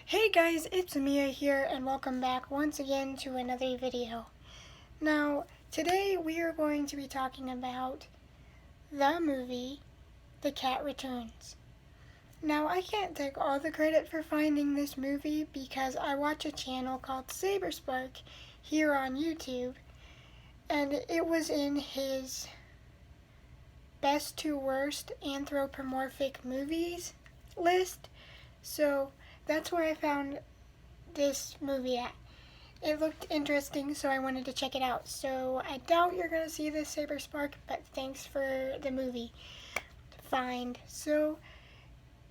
Hey guys, it's Mia here and welcome back once again to another video. Now, today we are going to be talking about the movie, The Cat Returns. Now, I can't take all the credit for finding this movie because I watch a channel called Saber here on YouTube, and it was in his best to worst anthropomorphic movies list, so that's where I found this movie at. It looked interesting, so I wanted to check it out. So I doubt you're gonna see this Saber Spark, but thanks for the movie find. So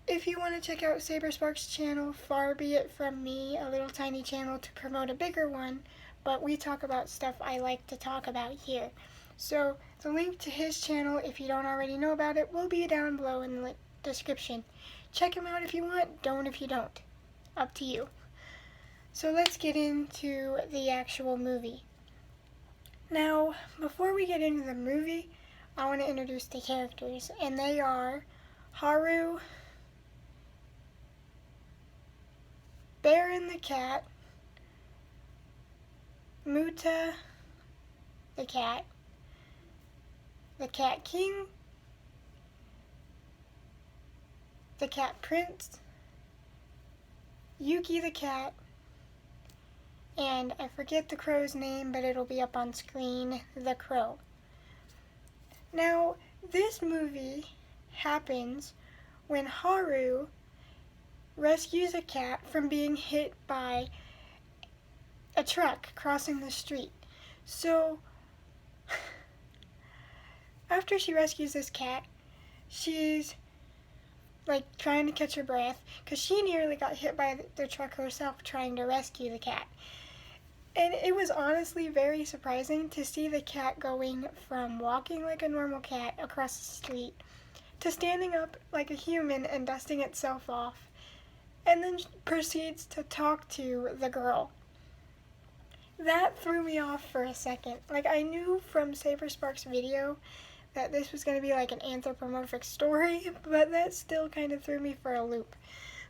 if you want to check out Saber Spark's channel, far be it from me, a little tiny channel to promote a bigger one, but we talk about stuff I like to talk about here. So the link to his channel, if you don't already know about it, will be down below in the description. Check him out if you want, don't if you don't. Up to you. So let's get into the actual movie. Now, before we get into the movie, I want to introduce the characters, and they are Haru, Baron the cat, Muta the cat king, the cat prince, Yuki the cat, and I forget the crow's name, but it'll be up on screen, the crow. Now, this movie happens when Haru rescues a cat from being hit by a truck crossing the street. So, after she rescues this cat, she's trying to catch her breath because she nearly got hit by the truck herself trying to rescue the cat. And it was honestly very surprising to see the cat going from walking like a normal cat across the street to standing up like a human and dusting itself off, and then proceeds to talk to the girl. That threw me off for a second. I knew from Saber Spark's video that this was going to be like an anthropomorphic story, but that still kind of threw me for a loop.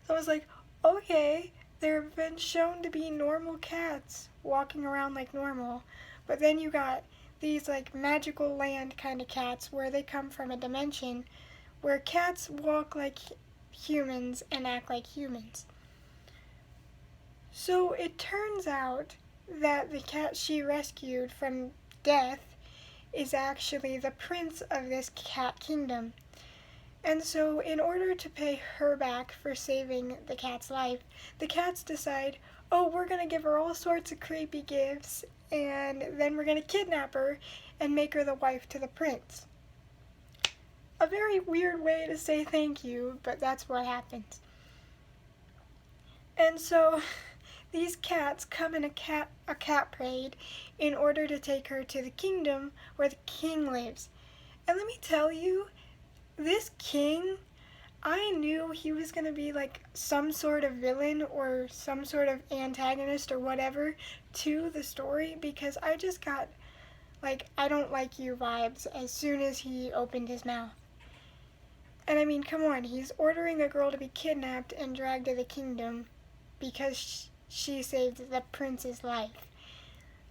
So I was like, okay, there have been shown to be normal cats walking around like normal, but then you got these magical land kind of cats where they come from a dimension where cats walk like humans and act like humans. So it turns out that the cat she rescued from death is actually the prince of this cat kingdom. And so in order to pay her back for saving the cat's life, the cats decide, oh, we're going to give her all sorts of creepy gifts, and then we're going to kidnap her and make her the wife to the prince. A very weird way to say thank you, but that's what happens. And so these cats come in a cat parade in order to take her to the kingdom where the king lives. And let me tell you, this king, I knew he was going to be some sort of villain or some sort of antagonist or whatever to the story, because I just got I don't like you vibes as soon as he opened his mouth. And I mean, come on, he's ordering a girl to be kidnapped and dragged to the kingdom because she saved the prince's life.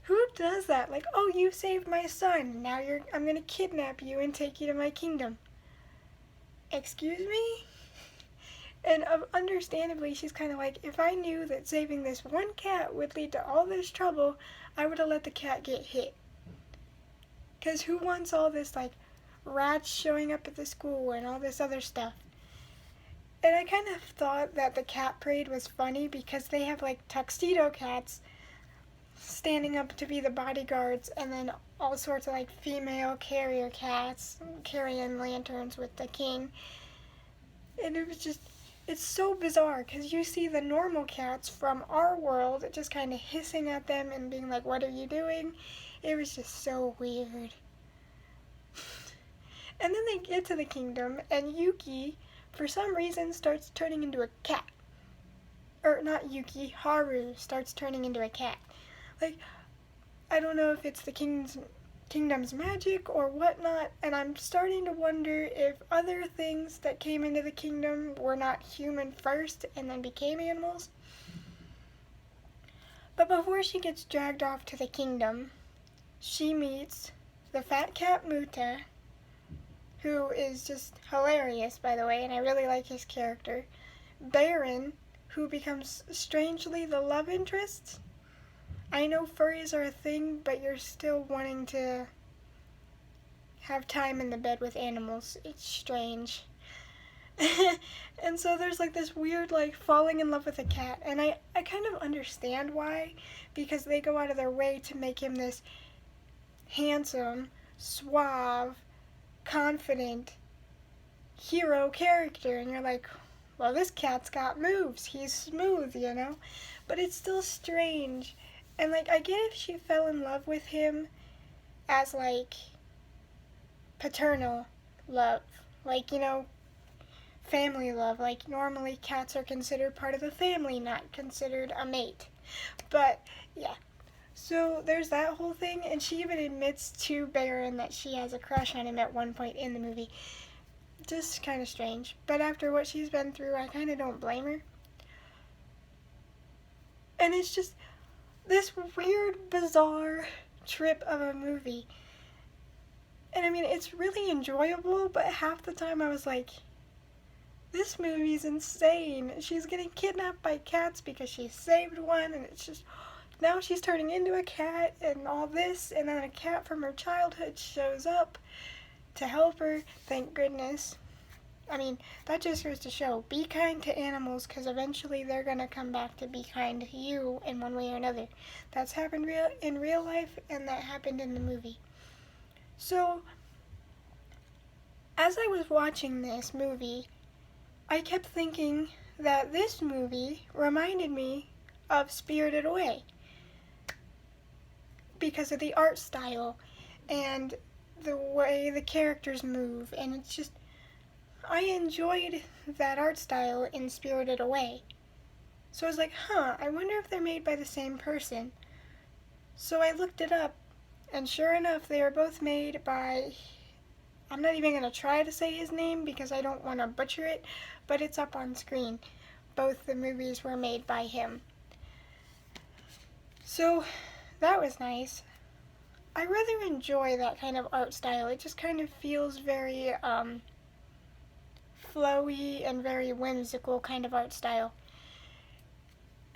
Who does that? Oh, you saved my son. Now I'm going to kidnap you and take you to my kingdom. Excuse me? And understandably, she's kind of if I knew that saving this one cat would lead to all this trouble, I would have let the cat get hit. Because who wants all this, rats showing up at the school and all this other stuff? And I kind of thought that the cat parade was funny because they have tuxedo cats standing up to be the bodyguards, and then all sorts of female carrier cats carrying lanterns with the king. And it was just, it's so bizarre because you see the normal cats from our world just kind of hissing at them and being like, what are you doing? It was just so weird. And then they get to the kingdom, and Yuki, for some reason, starts turning into a cat. Or not Yuki, Haru starts turning into a cat. I don't know if it's the king's kingdom's magic or whatnot, and I'm starting to wonder if other things that came into the kingdom were not human first and then became animals. But before she gets dragged off to the kingdom, she meets the fat cat Muta, who is just hilarious, by the way, and I really like his character. Baron, who becomes strangely the love interest. I know furries are a thing, but you're still wanting to have time in the bed with animals. It's strange. And so there's like this weird like falling in love with a cat, and I kind of understand why, because they go out of their way to make him this handsome, suave, confident hero character, and you're like, well, this cat's got moves, he's smooth, you know? But it's still strange. And like, I get if she fell in love with him as like paternal love, like, you know, family love. Like, normally cats are considered part of the family, not considered a mate. But yeah, so there's that whole thing, and she even admits to Baron that she has a crush on him at one point in the movie. Just kind of strange, but after what she's been through, I kind of don't blame her. And it's just this weird, bizarre trip of a movie. And I mean, it's really enjoyable, but half the time I was like, this movie's insane. She's getting kidnapped by cats because she saved one, and it's just, now she's turning into a cat and all this, and then a cat from her childhood shows up to help her, thank goodness. I mean, that just goes to show, be kind to animals, because eventually they're going to come back to be kind to you in one way or another. That's happened in real life, and that happened in the movie. So, as I was watching this movie, I kept thinking that this movie reminded me of Spirited Away because of the art style and the way the characters move, and it's just, I enjoyed that art style in Spirited Away. So I was like, I wonder if they're made by the same person. So I looked it up, and sure enough, they are both made by, I'm not even going to try to say his name because I don't want to butcher it, but it's up on screen. Both the movies were made by him. So that was nice. I rather enjoy that kind of art style. It just kind of feels very flowy and very whimsical kind of art style.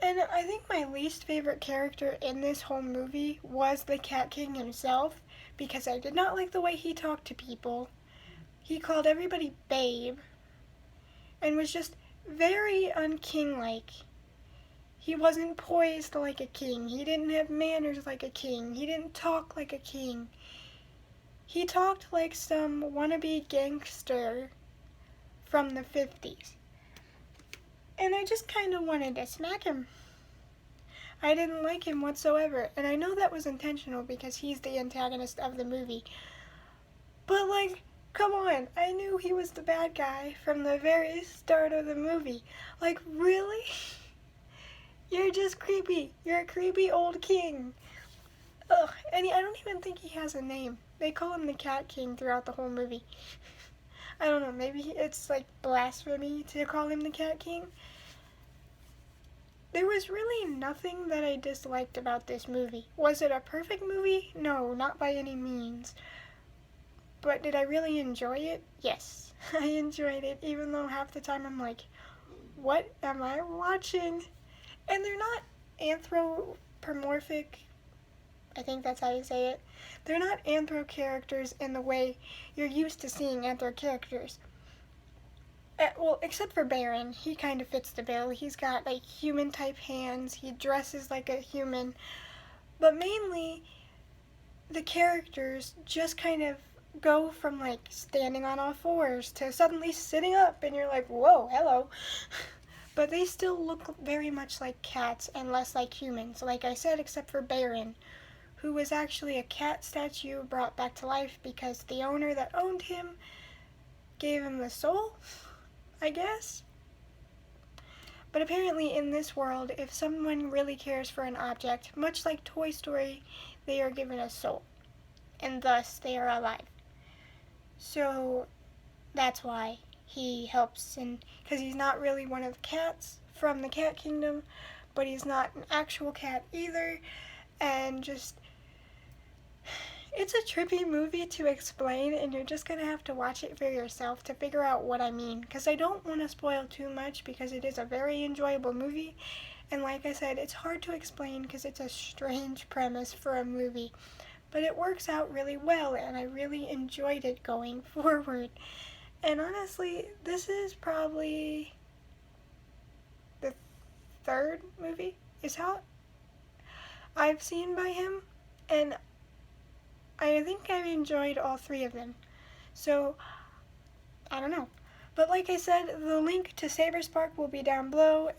And I think my least favorite character in this whole movie was the Cat King himself, because I did not like the way he talked to people. He called everybody babe, and was just very unking-like. He wasn't poised like a king. He didn't have manners like a king. He didn't talk like a king. He talked like some wannabe gangster from the 50s. And I just kind of wanted to smack him. I didn't like him whatsoever, and I know that was intentional because he's the antagonist of the movie. But like, come on, I knew he was the bad guy from the very start of the movie. Like, really? You're just creepy. You're a creepy old king. Ugh, and I don't even think he has a name. They call him the Cat King throughout the whole movie. I don't know, maybe it's like blasphemy to call him the Cat King. There was really nothing that I disliked about this movie. Was it a perfect movie? No, not by any means. But did I really enjoy it? Yes, I enjoyed it, even though half the time I'm like, what am I watching? And they're not anthropomorphic, I think that's how you say it. They're not anthro characters in the way you're used to seeing anthro characters. Well, except for Baron, he kind of fits the bill. He's got like human type hands, he dresses like a human, but mainly the characters just kind of go from like standing on all fours to suddenly sitting up, and you're like, whoa, hello. But they still look very much like cats and less like humans, like I said, except for Baron, who was actually a cat statue brought back to life because the owner that owned him gave him the soul, I guess. But apparently in this world, if someone really cares for an object, much like Toy Story, they are given a soul. and thus they are alive. So that's why he helps, and because he's not really one of the cats from the cat kingdom, but he's not an actual cat either, and just it's a trippy movie to explain, and you're just gonna have to watch it for yourself to figure out what I mean, because I don't want to spoil too much because it is a very enjoyable movie, and like I said, it's hard to explain because it's a strange premise for a movie, but it works out really well, and I really enjoyed it going forward. And honestly, this is probably the third movie is how I've seen by him, and I think I've enjoyed all three of them. So, I don't know. But like I said, the link to Saber Spark will be down below.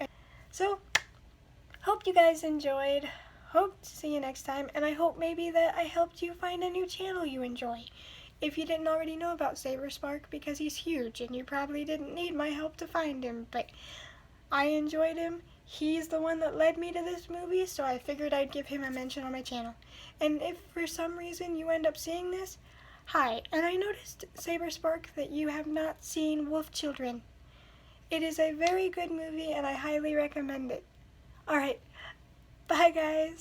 So, hope you guys enjoyed. Hope to see you next time, and I hope maybe that I helped you find a new channel you enjoy. If you didn't already know about Saber Spark, because he's huge and you probably didn't need my help to find him, but I enjoyed him. He's the one that led me to this movie, so I figured I'd give him a mention on my channel. And if for some reason you end up seeing this, hi. And I noticed, Saber Spark, that you have not seen Wolf Children. It is a very good movie and I highly recommend it. Alright, bye guys.